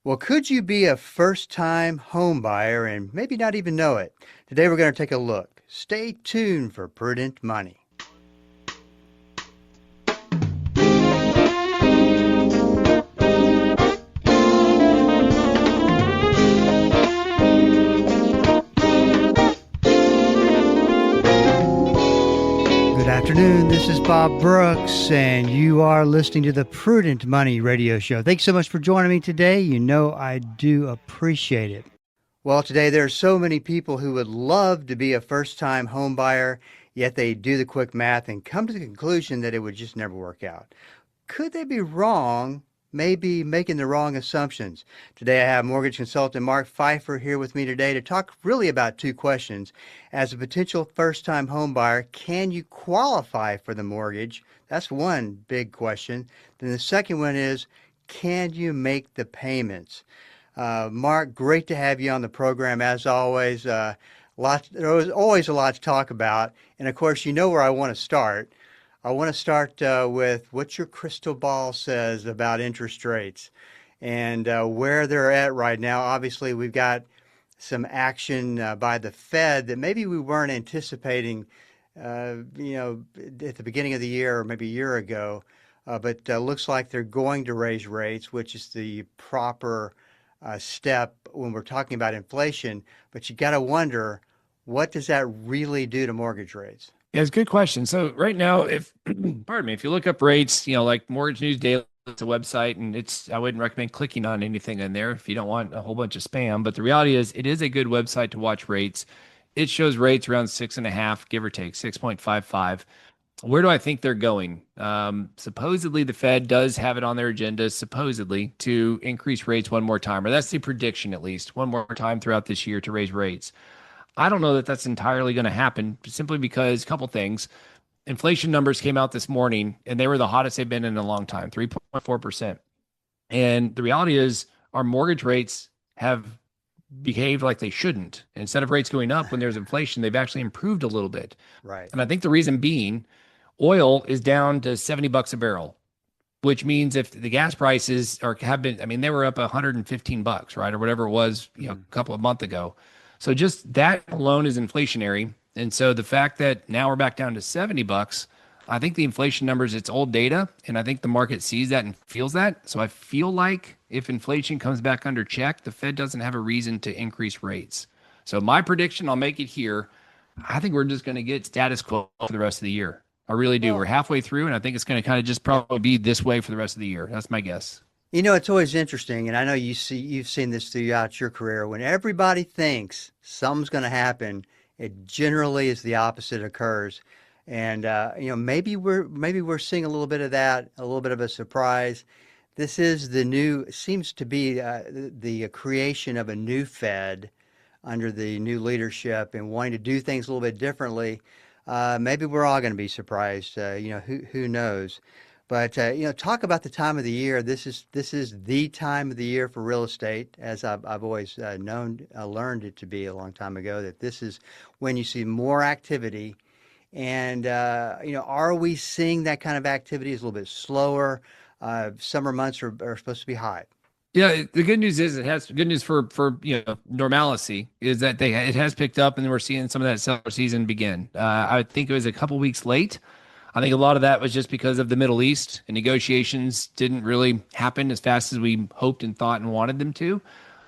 Well, could you be a first-time home buyer and maybe not even know it? Today we're going to take a look. Stay tuned for Prudent Money. Good afternoon. This is Bob Brooks, and you are listening to the Prudent Money Radio Show. Thanks so much for joining me today. You know I do appreciate it. Well, today there are so many people who would love to be a first-time home buyer, yet they do the quick math and come to the conclusion that it would just never work out. Could they be wrong, maybe making the wrong assumptions? Today I have mortgage consultant Mark Pfeiffer here with me today to talk really about two questions. As a potential first-time home buyer, can you qualify for the mortgage? That's one big question. Then the second one is, can you make the payments? Mark, great to have you on the program as always. There was always a lot to talk about. And of course, you know where I want to start. I want to start with what your crystal ball says about interest rates and where they're at right now. Obviously, we've got some action by the Fed that maybe we weren't anticipating, at the beginning of the year or maybe a year ago. But looks like they're going to raise rates, which is the proper step when we're talking about inflation. But you got to wonder, what does that really do to mortgage rates? Yeah, it's a good question. So right now, if pardon me, if you look up rates, like Mortgage News Daily, it's a website, and I wouldn't recommend clicking on anything in there if you don't want a whole bunch of spam. But the reality is, it is a good website to watch rates. It shows rates around 6.5, give or take 6.55. Where do I think they're going? Supposedly, the Fed does have it on their agenda, supposedly, to increase rates one more time, or that's the prediction at least, one more time throughout this year to raise rates. I don't know that that's entirely going to happen simply because a couple things. Inflation numbers came out this morning and they were the hottest they've been in a long time, 3.4%. And the reality is our mortgage rates have behaved like they shouldn't. Instead of rates going up when there's inflation, they've actually improved a little bit. Right. And I think the reason being oil is down to $70 a barrel, which means if the gas prices have been, I mean, they were up $115, right? Or whatever it was, a couple of months ago. So just that alone is inflationary. And so the fact that now we're back down to $70, I think the inflation numbers, it's old data. And I think the market sees that and feels that. So I feel like if inflation comes back under check, the Fed doesn't have a reason to increase rates. So my prediction, I'll make it here. I think we're just going to get status quo for the rest of the year. I really do. We're Well, halfway through, and I think it's going to kind of just probably be this way for the rest of the year. That's my guess. it's always interesting, and I know you've seen this throughout your career. When everybody thinks something's going to happen, it generally is the opposite occurs. And maybe we're seeing a little bit of that, a little bit of a surprise. This is seems to be the creation of a new Fed under the new leadership and wanting to do things a little bit differently. Maybe we're all going to be surprised. Who knows? But talk about the time of the year. This is the time of the year for real estate, as I've always learned it to be a long time ago. That this is when you see more activity, and are we seeing that kind of activity? Is a little bit slower. Summer months are supposed to be hot. Yeah, the good news is it has good news for normalcy is that it has picked up and we're seeing some of that seller season begin. I think it was a couple weeks late. I think a lot of that was just because of the Middle East and negotiations didn't really happen as fast as we hoped and thought and wanted them to.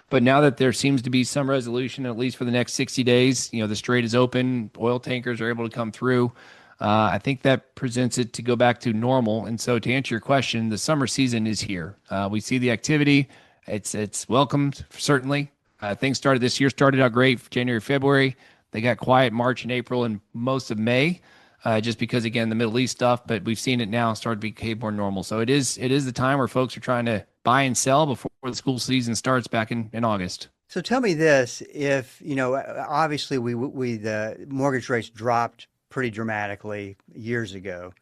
But now that there seems to be some resolution, at least for the next 60 days, the strait is open, oil tankers are able to come through. I think that presents it to go back to normal. And so to answer your question, the summer season is here. We see the activity. It's welcomed, certainly. Things started out great January, February. They got quiet March and April and most of May, just because, again, the Middle East stuff. But we've seen it now start to behave more normal. So it is the time where folks are trying to buy and sell before the school season starts back in August. So tell me this: if obviously the mortgage rates dropped pretty dramatically years ago,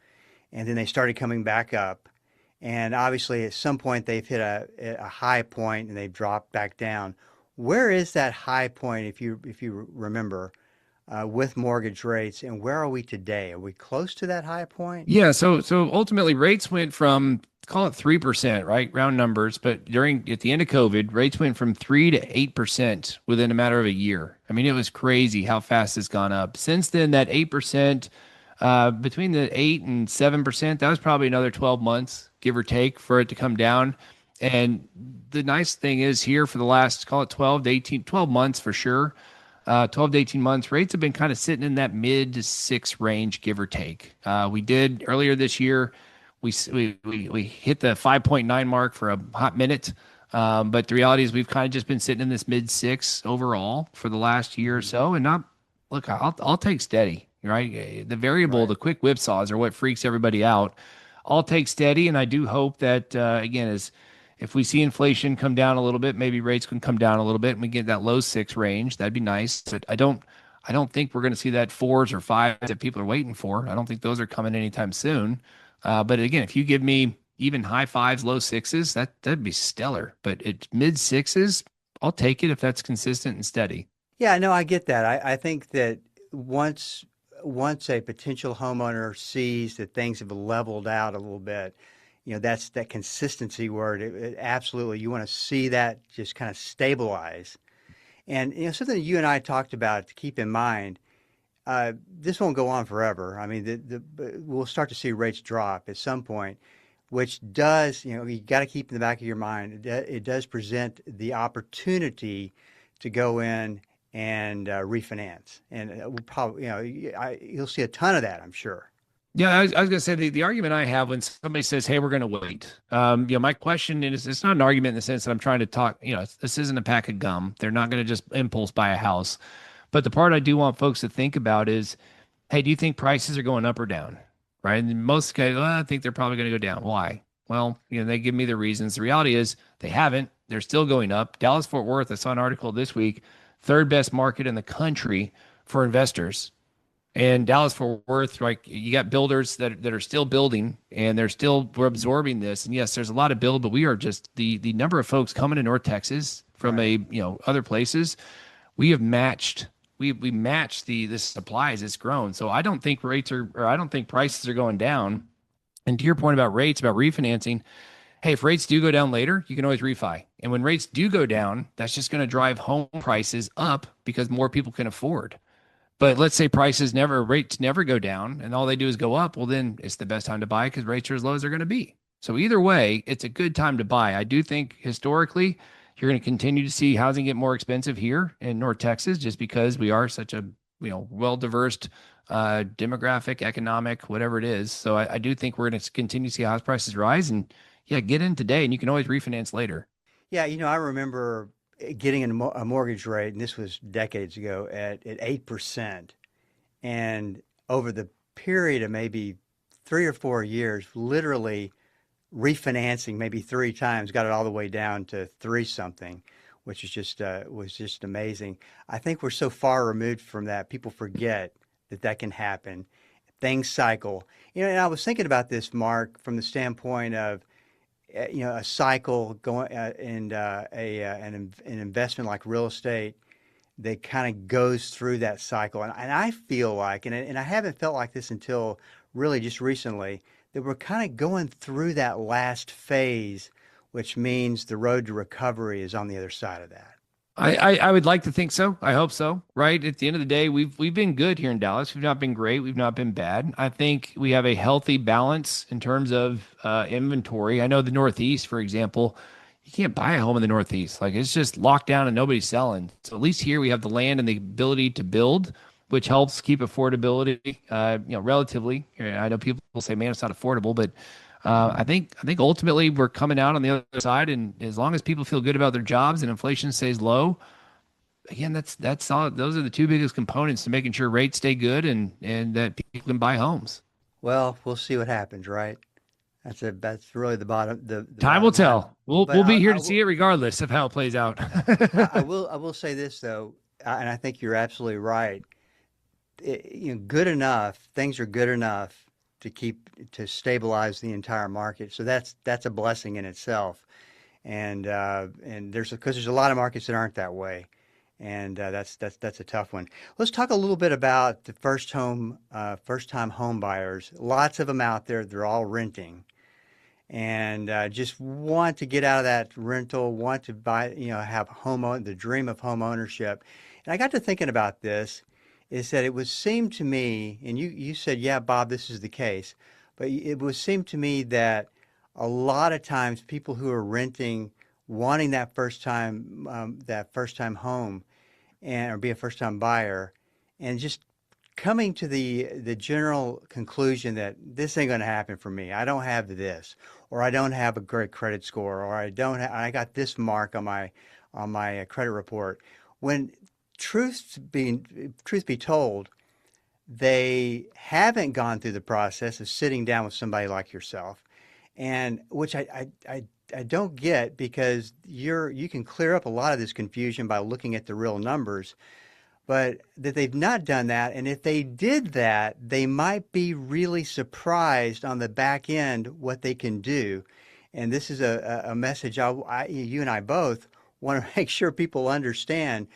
and then they started coming back up. And obviously, at some point, they've hit a high point and they've dropped back down. Where is that high point, if you remember, with mortgage rates, and where are we today? Are we close to that high point? Yeah, so ultimately rates went from call it 3%, right? Round numbers. But at the end of COVID, rates went from 3 to 8% within a matter of a year. I mean, it was crazy how fast it's gone up. Since then, that 8%, between the 8 and 7%, that was probably another 12 months, give or take, for it to come down. And the nice thing is here for the last, call it 12 to 18, 12 months for sure. 12 to 18 months, rates have been kind of sitting in that mid to six range, give or take. We did earlier this year we hit the 5.9 mark for a hot minute. But the reality is we've kind of just been sitting in this mid six overall for the last year or so. And not, look, I'll take steady, right? The variable, Right. the quick whipsaws are what freaks everybody out. I'll take steady. And I do hope that, again, as if we see inflation come down a little bit, maybe rates can come down a little bit and we get that low six range. That'd be nice. But I don't think we're going to see that fours or fives that people are waiting for. I don't think those are coming anytime soon. But again, if you give me even high fives, low sixes, that'd be stellar. But it's mid sixes, I'll take it if that's consistent and steady. Yeah, no, I get that. I think that once once a potential homeowner sees that things have leveled out a little bit, that's that consistency word. Absolutely, you want to see that just kind of stabilize. And something that you and I talked about to keep in mind. This won't go on forever. I mean, we'll start to see rates drop at some point, which does, you got to keep in the back of your mind. It does present the opportunity to go in and refinance, and we'll probably, you'll see a ton of that, I'm sure. Yeah, I was gonna say the argument I have when somebody says, "Hey, we're gonna wait," my question is, it's not an argument in the sense that I'm trying to talk. This isn't a pack of gum. They're not gonna just impulse buy a house. But the part I do want folks to think about is, hey, do you think prices are going up or down? Right? And most guys, well, I think they're probably going to go down. Why? Well, they give me the reasons. The reality is they haven't. They're still going up. Dallas Fort Worth, I saw an article this week, third best market in the country for investors. And Dallas Fort Worth, like you got builders that are still building and we're absorbing this. And yes, there's a lot of build, but we are just the number of folks coming to North Texas from Right. other places. We have matched we match the supplies. It's grown. So I don't think I don't think prices are going down. And to your point about rates, about refinancing, hey, if rates do go down later, you can always refi. And when rates do go down, that's just going to drive home prices up because more people can afford. But let's say rates never go down and all they do is go up. Well, then it's the best time to buy because rates are as low as they're going to be. So either way, it's a good time to buy. I do think historically, you're going to continue to see housing get more expensive here in North Texas just because we are such a, well-diverse demographic, economic, whatever it is. So I do think we're going to continue to see house prices rise and yeah, get in today and you can always refinance later. Yeah, I remember getting a mortgage rate, and this was decades ago, at 8%. And over the period of maybe 3 or 4 years, literally refinancing maybe three times, got it all the way down to three something, which is just was just amazing. I think we're so far removed from that, people forget that that can happen. Things cycle. And I was thinking about this, Mark, from the standpoint of a cycle going and an investment like real estate that kind of goes through that cycle. And I feel like, and I haven't felt like this until really just recently, that we're kind of going through that last phase, which means the road to recovery is on the other side of that. I would like to think so. I hope so. Right. At the end of the day, we've been good here in Dallas. We've not been great. We've not been bad. I think we have a healthy balance in terms of inventory. I know the Northeast, for example, you can't buy a home in the Northeast. Like it's just locked down and nobody's selling. So at least here we have the land and the ability to build, which helps keep affordability, relatively. I know people will say, man, it's not affordable, but I think ultimately we're coming out on the other side, and as long as people feel good about their jobs and inflation stays low, again, that's all. Those are the two biggest components to making sure rates stay good and that people can buy homes. Well, we'll see what happens, right? That's really the Time will bottom line. tell. We'll But we'll be here to see it regardless of how it plays out. I will say this though, and I think you're absolutely right. Good enough. Things are good enough to stabilize the entire market. So that's a blessing in itself. And there's a lot of markets that aren't that way, and that's a tough one. Let's talk a little bit about the first time home buyers. Lots of them out there. They're all renting. and just want to get out of that rental, want to buy, have the dream of home ownership. And I got to thinking about this, is that it would seem to me, and you said, yeah, Bob, this is the case, but it would seem to me that a lot of times people who are renting, wanting that first time home, and or be a first time buyer, and just coming to the general conclusion that this ain't going to happen for me. I don't have this, or I don't have a great credit score, or I got this mark on my credit report. When truth be told, they haven't gone through the process of sitting down with somebody like yourself, and which I don't get, because you can clear up a lot of this confusion by looking at the real numbers, but that they've not done that. And if they did that, they might be really surprised on the back end what they can do. And this is a message you and I both want to make sure people understand.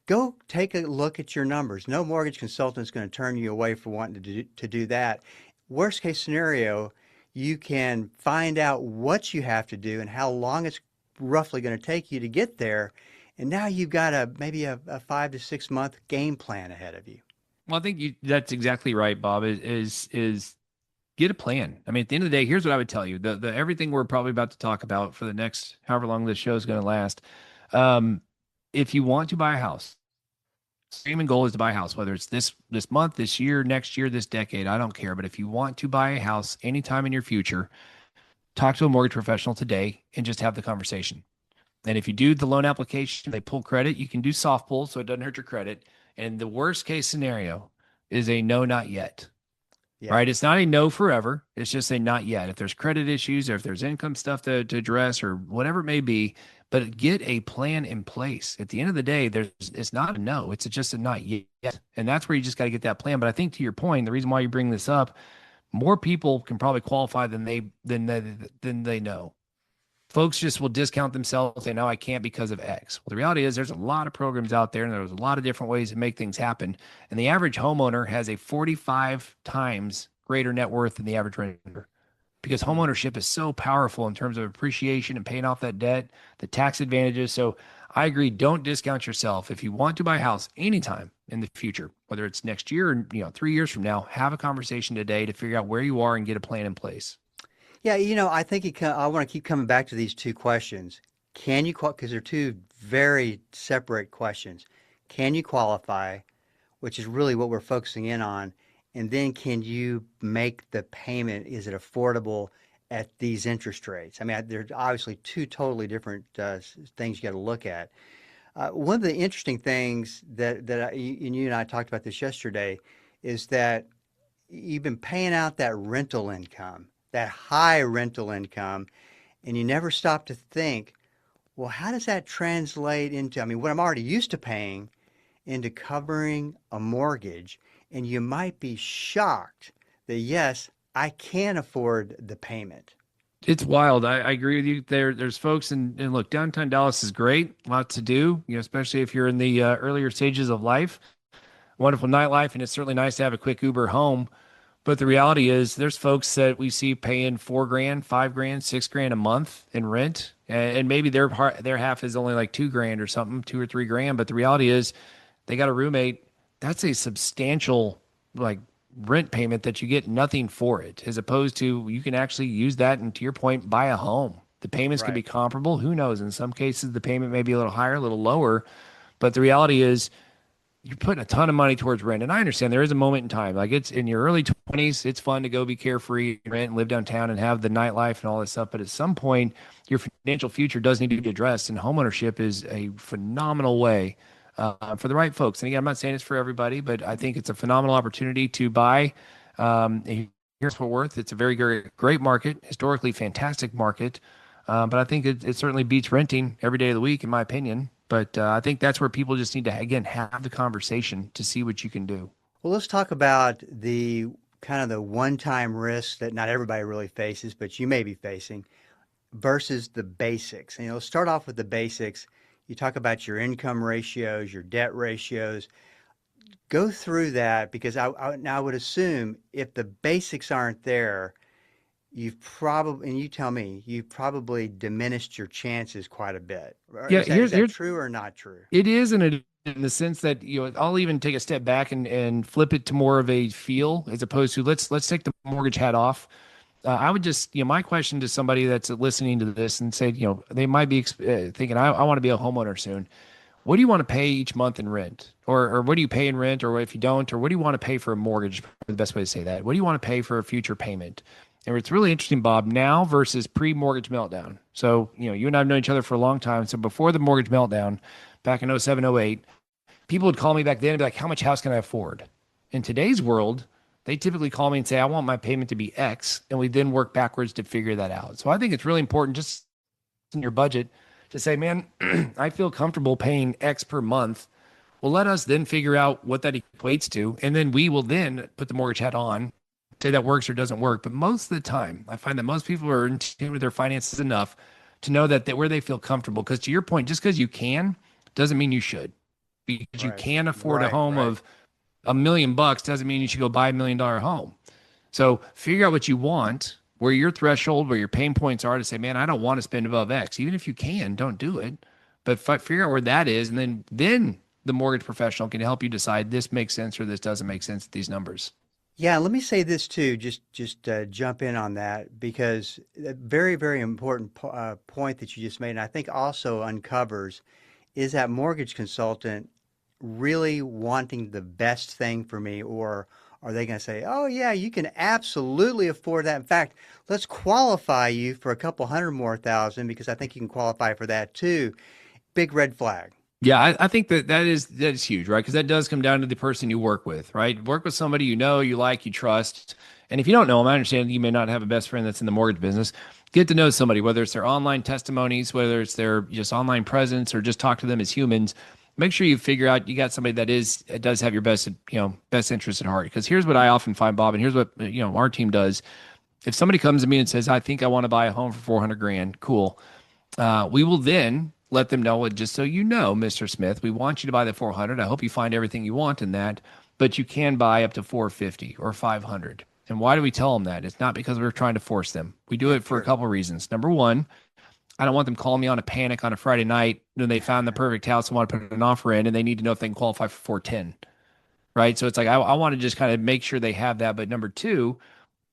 Go take a look at your numbers. No mortgage consultant is going to turn you away for wanting to do that. Worst case scenario, you can find out what you have to do and how long it's roughly going to take you to get there. And now you've got maybe a 5 to 6 month game plan ahead of you. Well, I think that's exactly right, Bob. Is get a plan. I mean, at the end of the day, here's what I would tell you: the everything we're probably about to talk about for the next however long this show is going to last. Um, if you want to buy a house, dream and goal is to buy a house, whether it's this month, this year, next year, this decade, I don't care. But if you want to buy a house anytime in your future, talk to a mortgage professional today and just have the conversation. And if you do the loan application, they pull credit, you can do soft pull so it doesn't hurt your credit. And the worst case scenario is a no, not yet. Yeah. Right? It's not a no forever. It's just a not yet. If there's credit issues or if there's income stuff to address or whatever it may be, but get a plan in place. At the end of the day, it's not a no. It's just a not yet. And that's where you just got to get that plan. But I think to your point, the reason why you bring this up, more people can probably qualify than they know. Folks just will discount themselves and say, no, I can't because of X. Well, the reality is there's a lot of programs out there and there's a lot of different ways to make things happen. And the average homeowner has a 45 times greater net worth than the average renter, because homeownership is so powerful in terms of appreciation and paying off that debt, the tax advantages. So I agree. Don't discount yourself. If you want to buy a house anytime in the future, whether it's next year or 3 years from now, have a conversation today to figure out where you are and get a plan in place. Yeah, I think I want to keep coming back to these two questions. Can you because they're two very separate questions. Can you qualify, which is really what we're focusing in on, and then can you make the payment? Is it affordable at these interest rates? I mean, there's obviously two totally different things you got to look at. One of the interesting things and you and I talked about this yesterday, is that you've been paying out that rental income, that high rental income, and you never stop to think, well, how does that translate into, I mean, what I'm already used to paying, into covering a mortgage? And you might be shocked that, yes, I can afford the payment. It's wild. I agree with you. There's folks and look, downtown Dallas is great. Lots to do, especially if you're in the earlier stages of life. Wonderful nightlife, and it's certainly nice to have a quick Uber home. But the reality is, there's folks that we see paying $4,000, $5,000, $6,000 a month in rent, and maybe their half is only like $2,000 or something, $2 or $3,000. But the reality is, they got a roommate. That's a substantial like rent payment that you get nothing for it, as opposed to you can actually use that and, to your point, buy a home. The payments could Right. be comparable. Who knows? In some cases, the payment may be a little higher, a little lower. But the reality is, you're putting a ton of money towards rent. And I understand there is a moment in time. Like, it's in your early 20s, it's fun to go be carefree, rent, and live downtown and have the nightlife and all this stuff. But at some point, your financial future does need to be addressed. And homeownership is a phenomenal way for the right folks. And again, I'm not saying it's for everybody, but I think it's a phenomenal opportunity to buy. Here's Fort Worth. It's a very, very great market, historically fantastic market. But I think it certainly beats renting every day of the week, in my opinion. But I think that's where people just need to, again, have the conversation to see what you can do. Well, let's talk about the kind of the one-time risk that not everybody really faces, but you may be facing, versus the basics. And let's start off with the basics. You talk about your income ratios, your debt ratios. Go through that, because now I would assume if the basics aren't there, you've probably, and you tell me, you've probably diminished your chances quite a bit. Yeah, Is that here's true or not true? it is in the sense that I'll even take a step back and flip it to more of a feel as opposed to let's take the mortgage hat off. I would just, my question to somebody that's listening to this and say, they might be thinking, I want to be a homeowner soon. What do you want to pay each month in rent? Or what do you pay in rent? Or if you don't, or what do you want to pay for a mortgage? The best way to say that. What do you want to pay for a future payment? And it's really interesting, Bob, now versus pre-mortgage meltdown. So, you and I have known each other for a long time. So before the mortgage meltdown, back in 07, 08, people would call me back then and be like, how much house can I afford? In today's world, they typically call me and say, I want my payment to be X. And we then work backwards to figure that out. So I think it's really important just in your budget to say, man, I feel comfortable paying X per month. Well, let us then figure out what that equates to. And then we will then put the mortgage hat on, say that works or doesn't work. But most of the time, I find that most people are in tune with their finances enough to know that where they feel comfortable. Because to your point, just because you can doesn't mean you should. Because you Right. can afford a Right. home Right. of $1 million doesn't mean you should go buy $1 million home. So figure out what you want, where your threshold, where your pain points are to say, man, I don't want to spend above X. Even if you can, don't do it. But figure out where that is. And then the mortgage professional can help you decide this makes sense or this doesn't make sense at these numbers. Yeah, let me say this too, just jump in on that because a very, very important point that you just made, and I think also uncovers is that mortgage consultant really wanting the best thing for me, or are they going to say, "Oh yeah, you can absolutely afford that. In fact, let's qualify you for a couple hundred more thousand because I think you can qualify for that too." Big red flag. Yeah, I think that is huge, right? Because that does come down to the person you work with, right? Work with somebody you know, you like, you trust. And if you don't know them, I understand you may not have a best friend that's in the mortgage business. Get to know somebody, whether it's their online testimonies, whether it's their just online presence, or just talk to them as humans. Make sure you figure out you got somebody that does have your best interest at heart. Because here's what I often find, Bob, and here's what our team does. If somebody comes to me and says, "I think I want to buy a home for 400 grand," cool. We will then let them know, just so you know, Mr. Smith, we want you to buy the 400. I hope you find everything you want in that, but you can buy up to 450 or 500. And why do we tell them that? It's not because we're trying to force them. We do Yeah, it for a sure. couple of reasons. Number one, I don't want them calling me on a panic on a Friday night when they found the perfect house and want to put an offer in and they need to know if they can qualify for 410. Right. So it's like, I want to just kind of make sure they have that. But number two,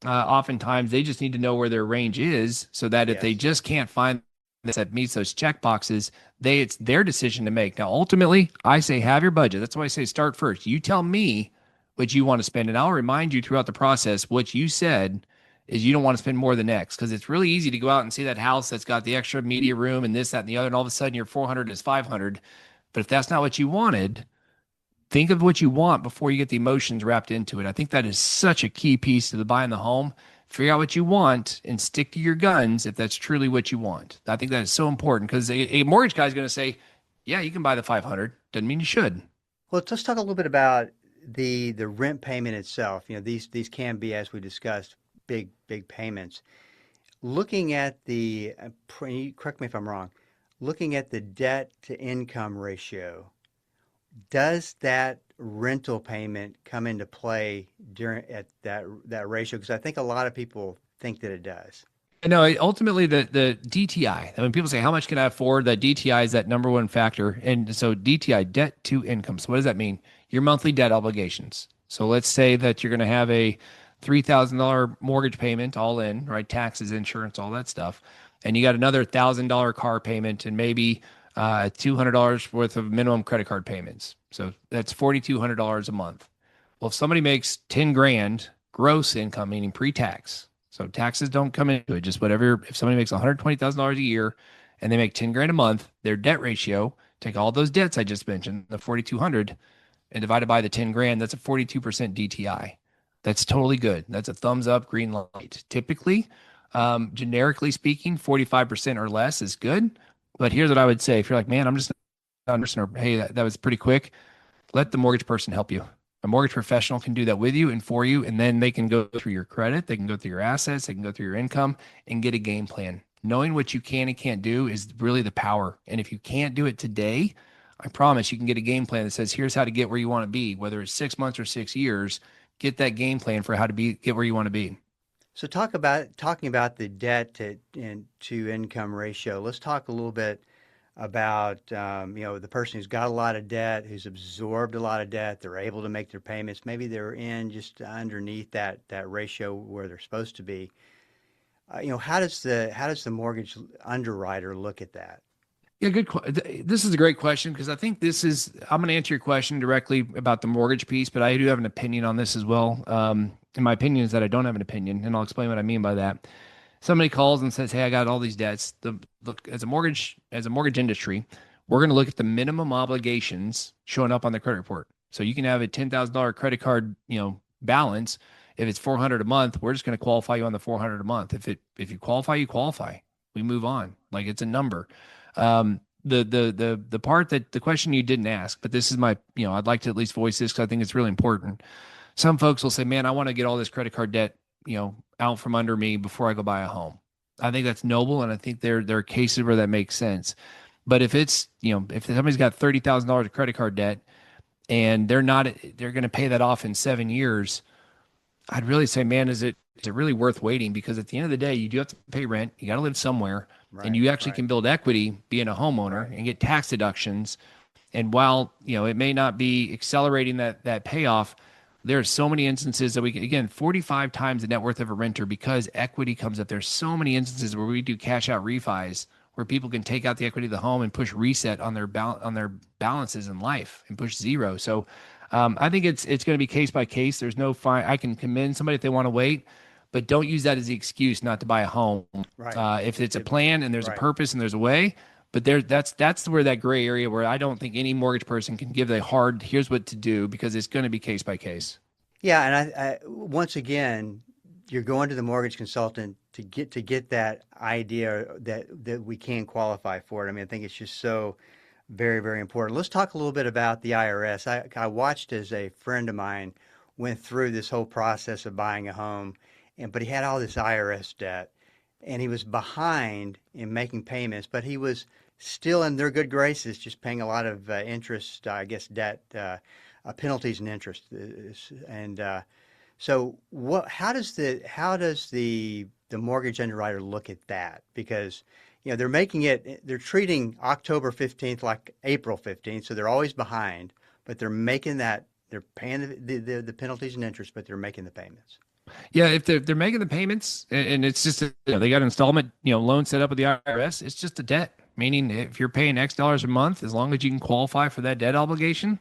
oftentimes they just need to know where their range is so that if they Yes. just can't find this that meets those check boxes, it's their decision to make. Now, ultimately, I say have your budget. That's why I say start first. You tell me what you want to spend, and I'll remind you throughout the process what you said is you don't want to spend more than X because it's really easy to go out and see that house that's got the extra media room and this, that, and the other, and all of a sudden your 400 is 500. But if that's not what you wanted, think of what you want before you get the emotions wrapped into it. I think that is such a key piece to the buying the home. Figure out what you want and stick to your guns if that's truly what you want. I think that is so important because a mortgage guy is going to say, yeah, you can buy the 500. Doesn't mean you should. Well, let's talk a little bit about the rent payment itself. These can be, as we discussed, big payments. Looking at correct me if I'm wrong, looking at the debt to income ratio, does that rental payment come into play during at that ratio? Because I think a lot of people think that it does. No, ultimately the DTI. I mean, people say, how much can I afford? That DTI is that number one factor. And so DTI, debt to income. So what does that mean? Your monthly debt obligations. So let's say that you're going to have a $3,000 mortgage payment all in, right? Taxes, insurance, all that stuff. And you got another $1,000 car payment and maybe $200 worth of minimum credit card payments. So that's $4,200 a month. Well, if somebody makes 10 grand gross income, meaning pre-tax, so taxes don't come into it, just whatever. If somebody makes $120,000 a year and they make 10 grand a month, their debt ratio, take all those debts I just mentioned, the 4,200 and divided by the 10 grand, that's a 42% DTI. That's totally good. That's a thumbs up, green light. Typically, generically speaking, 45% or less is good. But here's what I would say. If you're like, man, I'm just not understanding, or hey, that was pretty quick, let the mortgage person help you. A mortgage professional can do that with you and for you, and then they can go through your credit, they can go through your assets, they can go through your income and get a game plan. Knowing what you can and can't do is really the power. And if you can't do it today, I promise you can get a game plan that says, here's how to get where you want to be, whether it's 6 months or 6 years, get that game plan for how to get where you want to be. So talking about the debt to income ratio. Let's talk a little bit about the person who's got a lot of debt, who's absorbed a lot of debt. They're able to make their payments. Maybe they're in just underneath that ratio where they're supposed to be. How does the mortgage underwriter look at that? Yeah, this is a great question because I think I'm going to answer your question directly about the mortgage piece, but I do have an opinion on this as well. And my opinion is that I don't have an opinion, and I'll explain what I mean by that. Somebody calls and says, "Hey, I got all these debts." Look, as a mortgage industry, we're going to look at the minimum obligations showing up on the credit report. So you can have a $10,000 credit card, balance. If it's 400 a month, we're just going to qualify you on the 400 a month. If you qualify, you qualify. We move on. Like it's a number. The part that the question you didn't ask, but this is my, I'd like to at least voice this because I think it's really important. Some folks will say, "Man, I want to get all this credit card debt, out from under me before I go buy a home." I think that's noble, and I think there are cases where that makes sense. But if it's, if somebody's got $30,000 of credit card debt and they're going to pay that off in 7 years, I'd really say, man, is it really worth waiting? Because at the end of the day, you do have to pay rent. You got to live somewhere, and you actually can build equity being a homeowner and get tax deductions. And while, it may not be accelerating that payoff, there are so many instances that we can, again, 45 times the net worth of a renter because equity comes up. There's so many instances where we do cash out refis where people can take out the equity of the home and push reset on their balances in life and push zero. So I think it's going to be case by case. There's no fine. I can commend somebody if they want to wait, but don't use that as the excuse not to buy a home. If it's a plan and there's a purpose and there's a way, but that's where that gray area where I don't think any mortgage person can give a hard, here's what to do, because it's going to be case by case. Yeah, and I once again, you're going to the mortgage consultant to get that idea that we can qualify for it. I mean, I think it's just so very, very important. Let's talk a little bit about the IRS. I watched as a friend of mine went through this whole process of buying a home, but he had all this IRS debt, and he was behind in making payments, but he was still in their good graces, just paying a lot of interest, I guess, debt, penalties and interest. And so, how does the mortgage underwriter look at that? Because they're treating October 15th like April 15th, so they're always behind, but they're paying the penalties and interest, but they're making the payments. Yeah, if they're making the payments and it's just they got an installment loan set up with the IRS, it's just a debt. Meaning, if you're paying X dollars a month, as long as you can qualify for that debt obligation,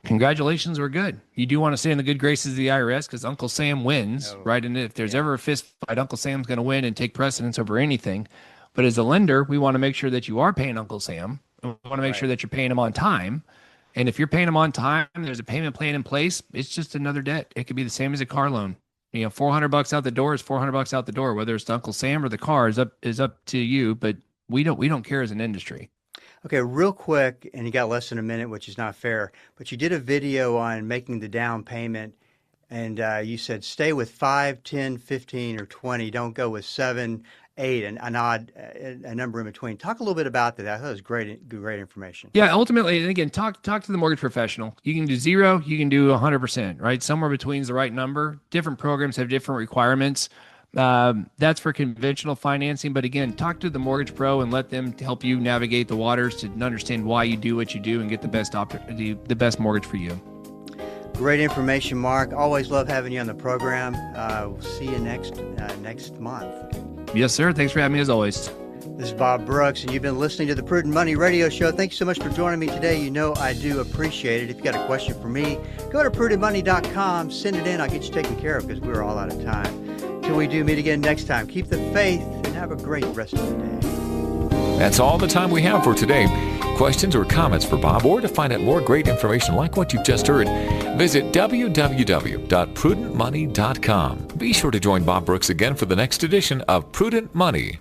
congratulations, we're good. You do want to stay in the good graces of the IRS because Uncle Sam wins, right? And if there's ever a fist fight, Uncle Sam's going to win and take precedence over anything. But as a lender, we want to make sure that you are paying Uncle Sam. We want to make sure that you're paying him on time. And if you're paying him on time, there's a payment plan in place. It's just another debt. It could be the same as a car loan. $400 out the door is $400 out the door. Whether it's to Uncle Sam or the car is up to you. But we don't care as an industry. Okay, real quick, and you got less than a minute, which is not fair, but you did a video on making the down payment, and you said stay with 5, 10, 15, or 20. Don't go with 7, 8, and a number in between. Talk a little bit about that. I thought it was great information. Yeah, ultimately, and again, talk to the mortgage professional. You can do 0, you can do 100%, right? Somewhere between is the right number. Different programs have different requirements. That's for conventional financing. But again, talk to the mortgage pro and let them help you navigate the waters to understand why you do what you do and get the best mortgage for you. Great information, Mark. Always love having you on the program. We'll see you next month. Yes, sir. Thanks for having me as always. This is Bob Brooks, and you've been listening to the Prudent Money Radio Show. Thank you so much for joining me today. I do appreciate it. If you got a question for me, go to prudentmoney.com, send it in. I'll get you taken care of because we're all out of time. Till we do meet again next time, keep the faith and have a great rest of the day. That's all the time we have for today. Questions or comments for Bob, or to find out more great information like what you've just heard, visit www.prudentmoney.com. Be sure to join Bob Brooks again for the next edition of Prudent Money.